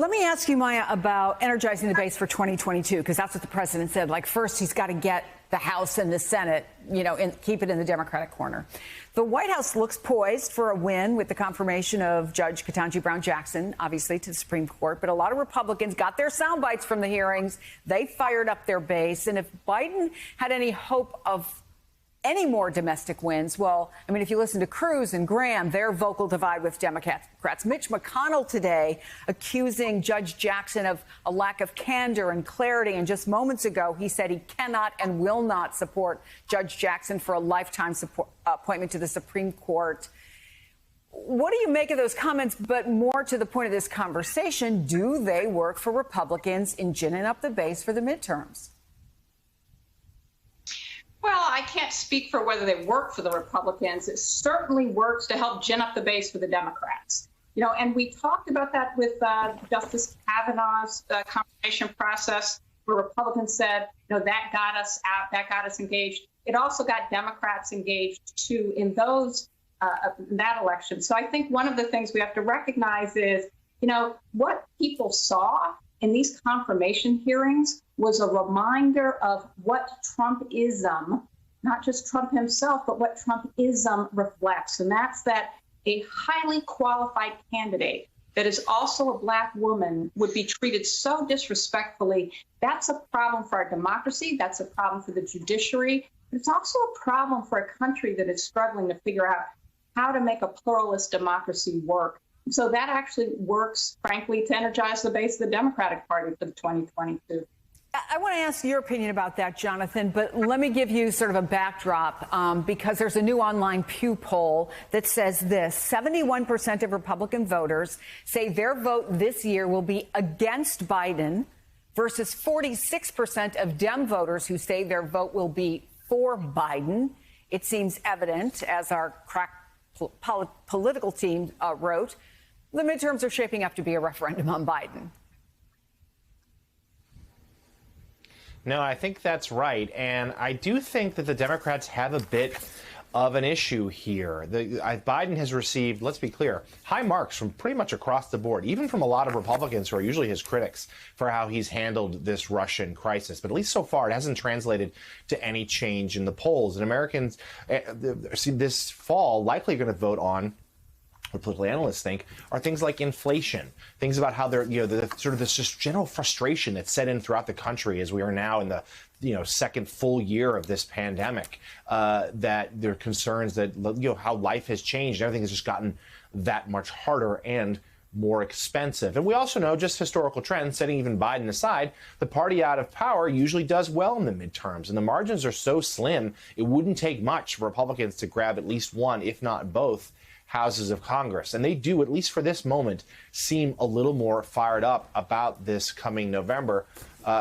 Let me ask you, Maya, about energizing the base for 2022, because that's what the president said. Like, first, he's got to get the House and the Senate, and keep it in the Democratic corner. The White House looks poised for a win with the confirmation of Judge Ketanji Brown Jackson, obviously, to the Supreme Court. But a lot of Republicans got their sound bites from the hearings. They fired up their base. And if Biden had any hope of any more domestic wins, well, I mean, if you listen to Cruz and Graham, their vocal divide with Democrats. Mitch McConnell today accusing Judge Jackson of a lack of candor and clarity. And just moments ago, he said he cannot and will not support Judge Jackson for a lifetime appointment to the Supreme Court. What do you make of those comments? But more to the point of this conversation, do they work for Republicans in ginning up the base for the midterms? Well, I can't speak for whether they work for the Republicans. It certainly works to help gin up the base for the Democrats. And we talked about that with Justice Kavanaugh's confirmation process, where Republicans said, that got us out, that got us engaged. It also got Democrats engaged, too, in that election. So I think one of the things we have to recognize is, what people saw in these confirmation hearings was a reminder of what Trumpism, not just Trump himself, but what Trumpism reflects. And that's that a highly qualified candidate that is also a Black woman would be treated so disrespectfully. That's a problem for our democracy. That's a problem for the judiciary. But it's also a problem for a country that is struggling to figure out how to make a pluralist democracy work. So that actually works, frankly, to energize the base of the Democratic Party for the 2022. I want to ask your opinion about that, Jonathan, but let me give you sort of a backdrop because there's a new online Pew poll that says this: 71% of Republican voters say their vote this year will be against Biden versus 46% of Dem voters who say their vote will be for Biden. It seems evident, as our crack political team wrote, the midterms are shaping up to be a referendum on Biden. No, I think that's right. And I do think that the Democrats have a bit of an issue here. Biden has received, let's be clear, high marks from pretty much across the board, even from a lot of Republicans who are usually his critics for how he's handled this Russian crisis. But at least so far, it hasn't translated to any change in the polls. And Americans this fall likely going to vote on, what political analysts think, are things like inflation, things about how they're, the sort of this just general frustration that's set in throughout the country as we are now in the, second full year of this pandemic, that there are concerns that, how life has changed. Everything has just gotten that much harder and more expensive. And we also know, just historical trends, setting even Biden aside, the party out of power usually does well in the midterms. And the margins are so slim, it wouldn't take much for Republicans to grab at least one, if not both, houses of Congress. And they do, at least for this moment, seem a little more fired up about this coming November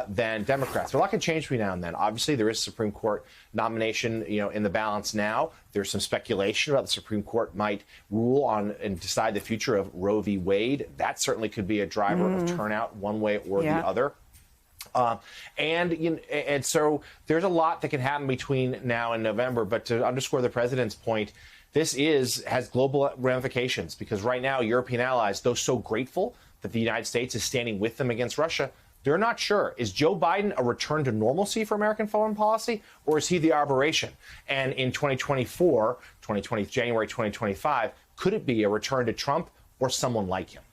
than Democrats. But a lot can change between now and then. Obviously, there is Supreme Court nomination, in the balance now. There's some speculation about the Supreme Court might rule on and decide the future of Roe v. Wade. That certainly could be a driver of turnout one way or the other. And so there's a lot that can happen between now and November. But to underscore the president's point, this has global ramifications, because right now European allies, though so grateful that the United States is standing with them against Russia, they're not sure. Is Joe Biden a return to normalcy for American foreign policy, or is he the aberration? And in 2024, January 2025, could it be a return to Trump or someone like him?